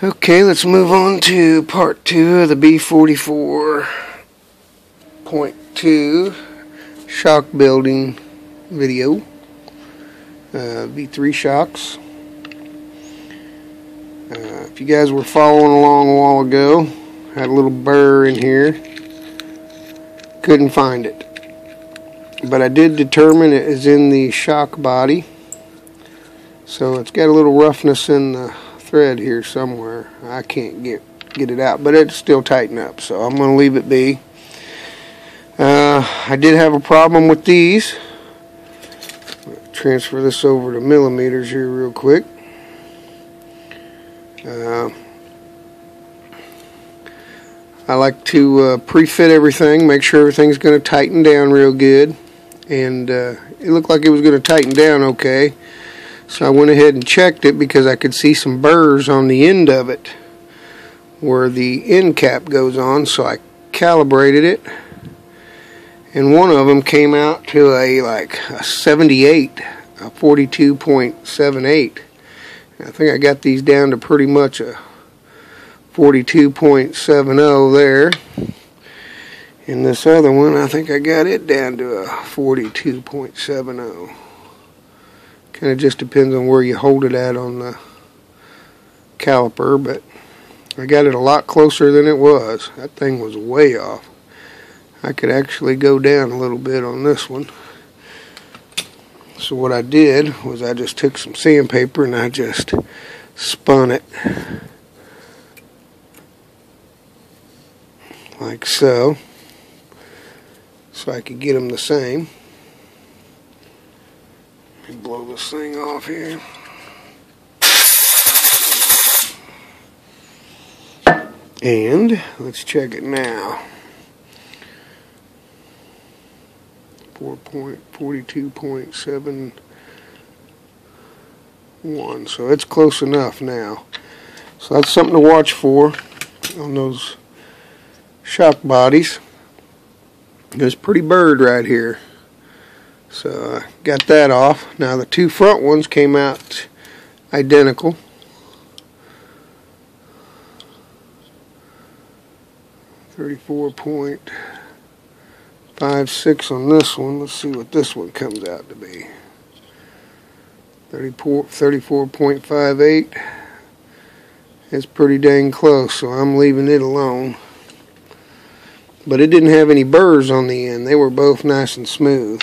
Okay, let's move on to part 2 of the B44.2 shock building video. V3 shocks. If you guys were following along a while ago, had a little burr in here. Couldn't find it. But I did determine it is in the shock body. So it's got a little roughness in the thread here somewhere. I can't get it out, but it's still tighten up, so I'm going to leave it be. I did have a problem with these. Transfer this over to millimeters here real quick. I like to pre-fit everything, make sure everything's going to tighten down real good, and it looked like it was going to tighten down okay. So I went ahead and checked it because I could see some burrs on the end of it where the end cap goes on, so I calibrated it, and one of them came out to a 78, a 42.78. I think I got these down to pretty much a 42.70 there. And this other one, I think I got it down to a 42.70. Kind of just depends on where you hold it at on the caliper, but I got it a lot closer than it was. That thing was way off. I could actually go down a little bit on this one. So what I did was I just took some sandpaper and I just spun it like so I could get them the same. Let me blow this thing off here. And let's check it now. 42.71, so it's close enough now. So that's something to watch for on those shock bodies. There's a pretty bird right here. So I got that off. Now the two front ones came out identical. .56 on this one. Let's see what this one comes out to be. 34.58. It's pretty dang close, so I'm leaving it alone. But it didn't have any burrs on the end. They were both nice and smooth.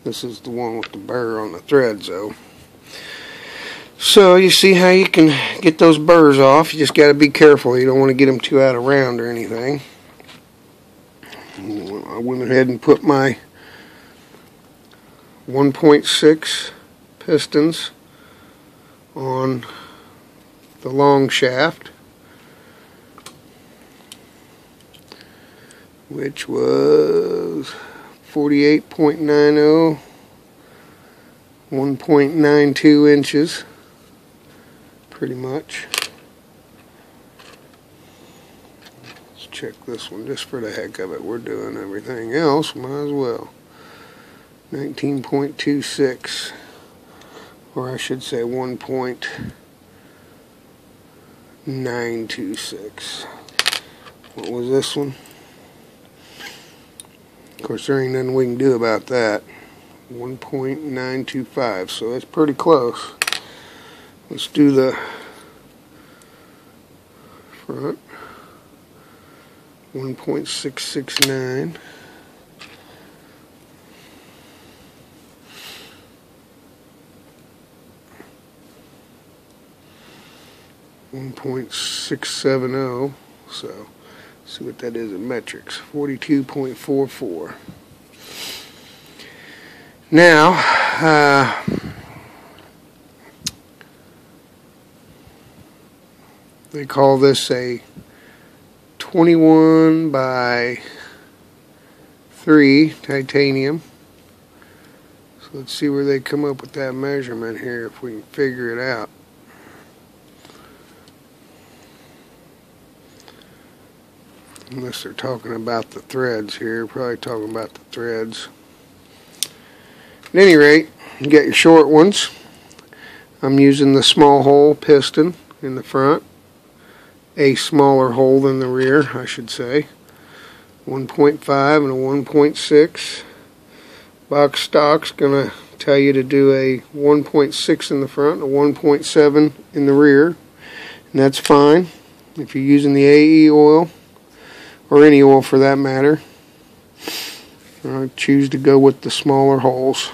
This is the one with the burr on the threads, though. So you see how you can get those burrs off. You just got to be careful. You don't want to get them too out of round or anything. I went ahead and put my 1.6 pistons on the long shaft, which was 48.90, 1.92 inches, pretty much. Let's check this one just for the heck of it. We're doing everything else, might as well. 19.26, or I should say 1.926. What was this one? Of course, there ain't nothing we can do about that. 1.925, so that's pretty close. Let's do the front. 1.669. .670. So see what that is in metrics. 42.44. Now, they call this a 21 by 3 titanium. So let's see where they come up with that measurement here, if we can figure it out. Unless they're talking about the threads here. Probably talking about the threads. At any rate, you got your short ones. I'm using the small hole piston. in the front, a smaller hole than the rear, I should say. 1.5 and a 1.6. Box stock's going to tell you to do a 1.6 in the front and a 1.7 in the rear, and that's fine if you're using the AE oil or any oil for that matter. I choose to go with the smaller holes,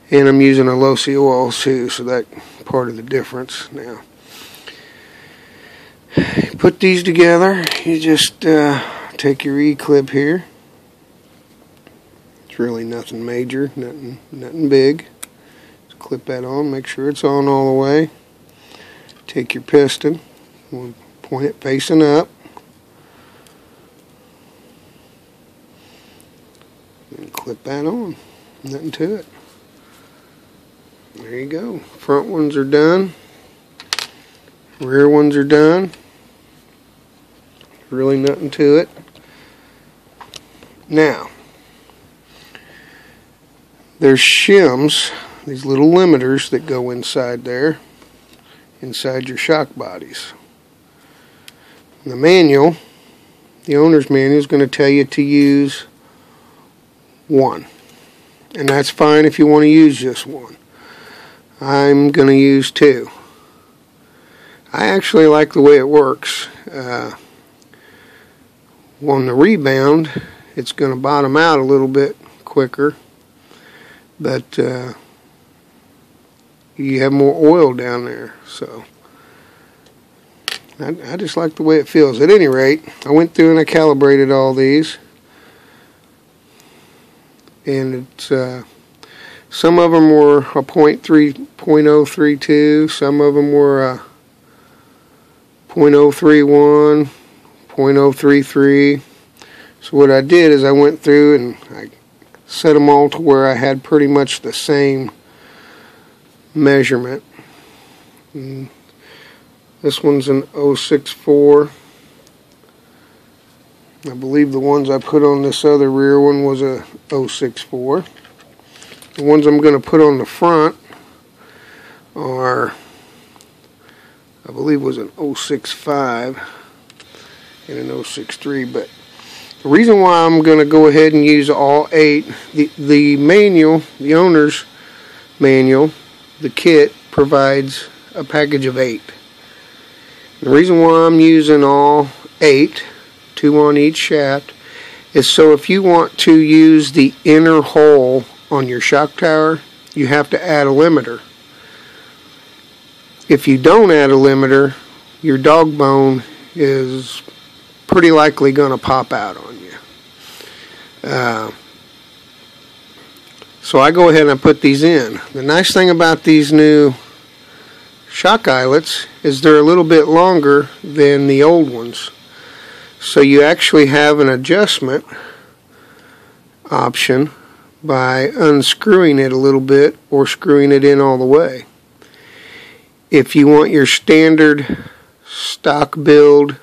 and I'm using a low-C oil too, so that part of the difference. Now put these together. You just take your E-clip here. It's really nothing major, nothing big. Just clip that on, make sure it's on all the way. Take your piston, we'll point it facing up, and clip that on. Nothing to it. There you go. Front ones are done. Rear ones are done. Really nothing to it. Now, there's shims, these little limiters that go inside there, inside your shock bodies. The manual, the owner's manual, is going to tell you to use one. And that's fine if you want to use just one. I'm going to use two. I actually like the way it works. On the rebound, it's going to bottom out a little bit quicker, but you have more oil down there, so I just like the way it feels. At any rate, I went through and I calibrated all these, and it's some of them were a 0.032, some of them were a 0.031, 0.033. So what I did is I went through and I set them all to where I had pretty much the same measurement. And this one's an 0.64. I believe the ones I put on this other rear one was a 0.64. The ones I'm going to put on the front are, I believe, was an 0.65 and an 0.63. But the reason why I'm going to go ahead and use all 8, the manual, the owner's manual, the kit provides a package of 8. The reason why I'm using all 8, 2 on each shaft, is so if you want to use the inner hole on your shock tower, you have to add a limiter. If you don't add a limiter, your dog bone is pretty likely going to pop out on you. So I go ahead and I put these in. The nice thing about these new shock eyelets is they're a little bit longer than the old ones. So you actually have an adjustment option by unscrewing it a little bit or screwing it in all the way. If you want your standard stock build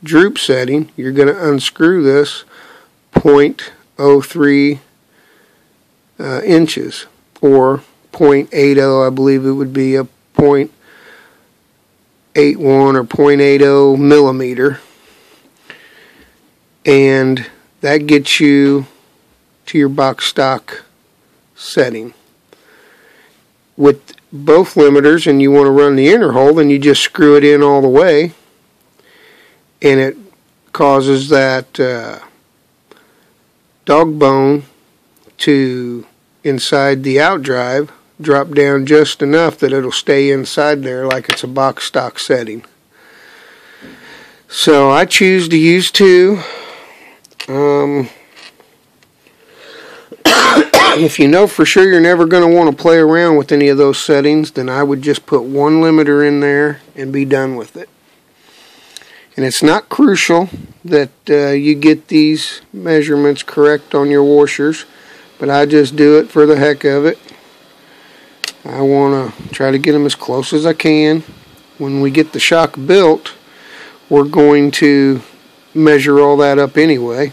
droop setting, you're going to unscrew this 0.03 inches, or 0.80, I believe it would be a 0.81 or 0.80 millimeter, and that gets you to your box stock setting. With both limiters and you want to run the inner hole, then you just screw it in all the way, and it causes that dog bone to, inside the outdrive, drop down just enough that it'll stay inside there like it's a box stock setting. So I choose to use 2. If you know for sure you're never going to want to play around with any of those settings, then I would just put 1 limiter in there and be done with it. And it's not crucial that you get these measurements correct on your washers, but I just do it for the heck of it. I want to try to get them as close as I can. When we get the shock built, we're going to measure all that up anyway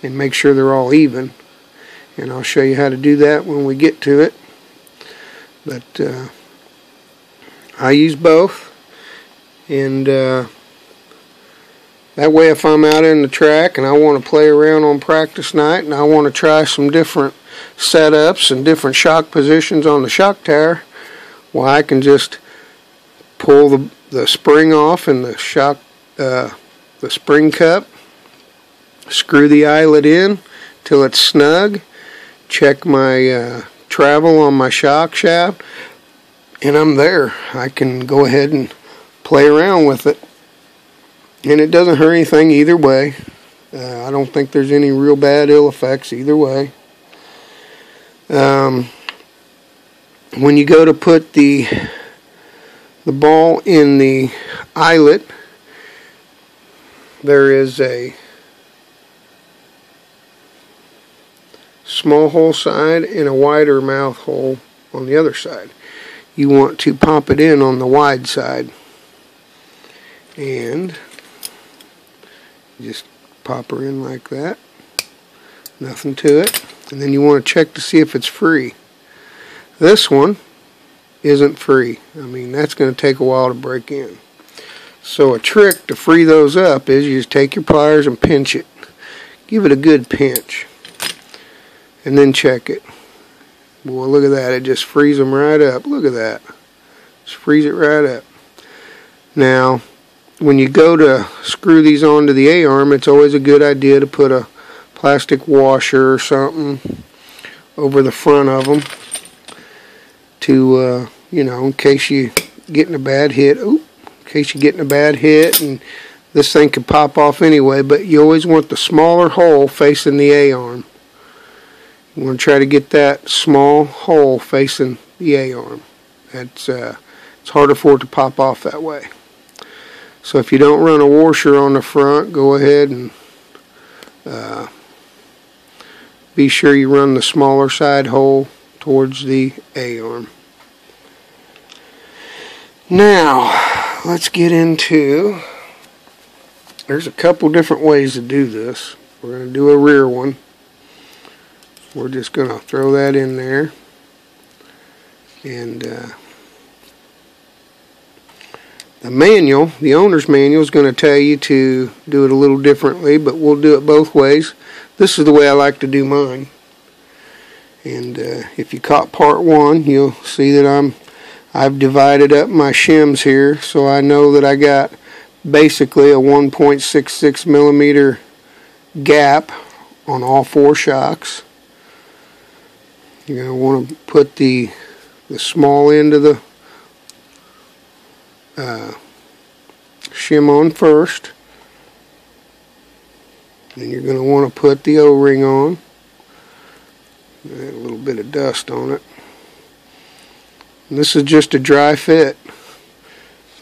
and make sure they're all even. And I'll show you how to do that when we get to it. But I use both, and that way if I'm out in the track and I want to play around on practice night and I want to try some different setups and different shock positions on the shock tower, well, I can just pull the spring off in the shock, the spring cup, screw the eyelet in till it's snug, check my travel on my shock shaft, and I'm there. I can go ahead and play around with it, and it doesn't hurt anything either way. I don't think there's any real bad ill effects either way. When you go to put the ball in the eyelet, there is a small hole side and a wider mouth hole on the other side. You want to pop it in on the wide side, and just pop her in like that, nothing to it, and then you want to check to see if it's free. This one isn't free. I mean, that's going to take a while to break in. So a trick to free those up is you just take your pliers and pinch it. Give it a good pinch, and then check it. Boy, look at that. It just frees them right up. Look at that. Just freeze it right up. Now, when you go to screw these onto the A-arm, it's always a good idea to put a plastic washer or something over the front of them to, you know, in case you get in a bad hit. In case you get in a bad hit, and this thing could pop off anyway, but you always want the smaller hole facing the A-arm. You want to try to get that small hole facing the A-arm. It's harder for it to pop off that way. So if you don't run a washer on the front, go ahead and be sure you run the smaller side hole towards the A-arm. Now, let's get into, there's a couple different ways to do this. We're going to do a rear one. We're just going to throw that in there, and the manual, the owner's manual, is going to tell you to do it a little differently, but we'll do it both ways. This is the way I like to do mine. And if you caught part one, you'll see that I've divided up my shims here, so I know that I got basically a 1.66 millimeter gap on all four shocks. You're going to want to put the small end of the shim on first. Then you're going to want to put the O-ring on. Add a little bit of dust on it. And this is just a dry fit.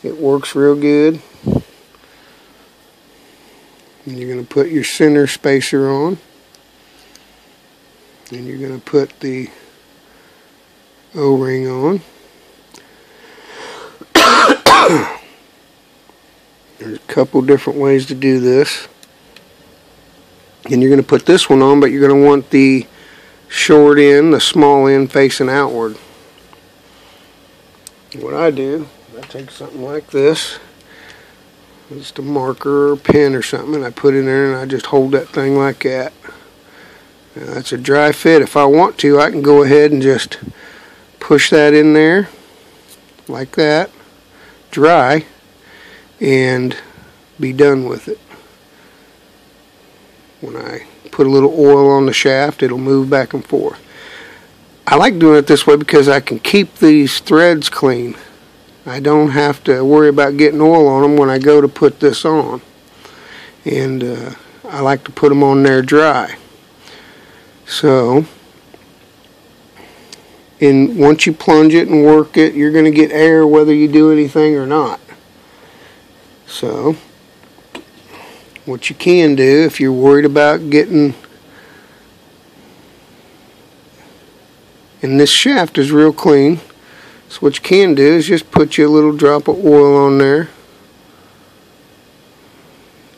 It works real good. And you're going to put your center spacer on. And you're going to put the O-ring on. There's a couple different ways to do this. And you're going to put this one on, but you're going to want the short end, the small end, facing outward. What I do, I take something like this, just a marker or pen or something, and I put it in there and I just hold that thing like that. Now, that's a dry fit. If I want to, I can go ahead and just push that in there like that, dry, and be done with it. When I put a little oil on the shaft, it'll move back and forth. I like doing it this way because I can keep these threads clean. I don't have to worry about getting oil on them when I go to put this on. And I like to put them on there dry. So, once you plunge it and work it, you're going to get air whether you do anything or not. So, what you can do if you're worried about getting, and this shaft is real clean, so what you can do is just put you a little drop of oil on there.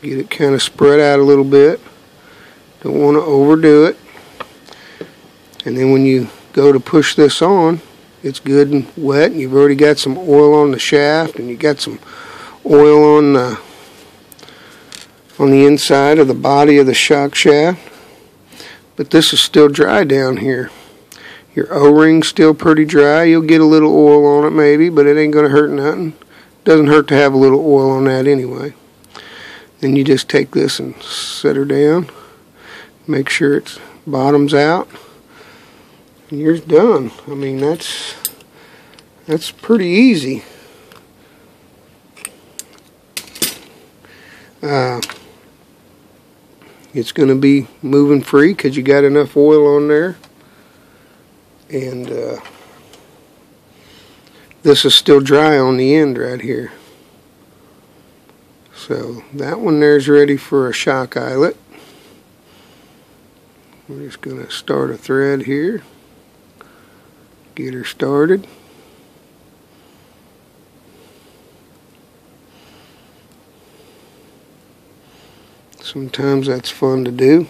Get it kind of spread out a little bit. Don't want to overdo it. And then when you go to push this on, it's good and wet, and you've already got some oil on the shaft, and you got some oil on the inside of the body of the shock shaft. But this is still dry down here. Your O-ring's still pretty dry. You'll get a little oil on it maybe, but it ain't going to hurt nothing. Doesn't hurt to have a little oil on that anyway. Then you just take this and set her down. Make sure it's bottoms out. And you're done. I mean, that's pretty easy. It's going to be moving free because you got enough oil on there. And this is still dry on the end right here. So that one there's ready for a shock eyelet. We're just going to start a thread here. Get her started. Sometimes that's fun to do.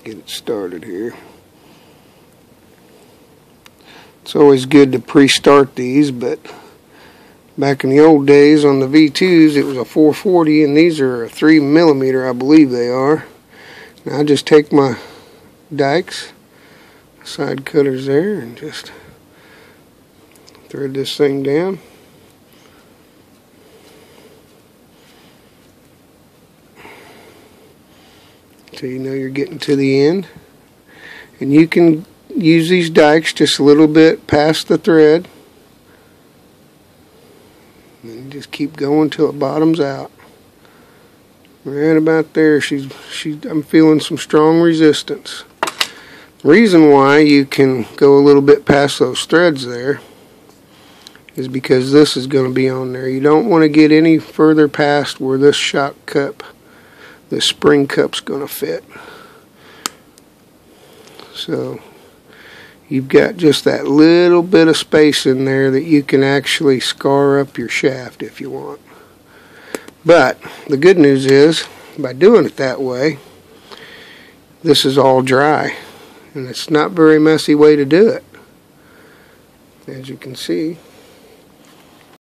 Get it started here. It's always good to pre-start these, but back in the old days on the V2s it was a 440, and these are a 3mm, I believe they are. Now I just take my dikes, side cutters there, and just thread this thing down. So you know you're getting to the end. And you can use these dikes just a little bit past the thread. And just keep going till it bottoms out. Right about there, I'm feeling some strong resistance. The reason why you can go a little bit past those threads there is because this is going to be on there. You don't want to get any further past where this shock cup, the spring cup's going to fit. So you've got just that little bit of space in there that you can actually scar up your shaft if you want. But the good news is, by doing it that way, this is all dry, and it's not a very messy way to do it, as you can see.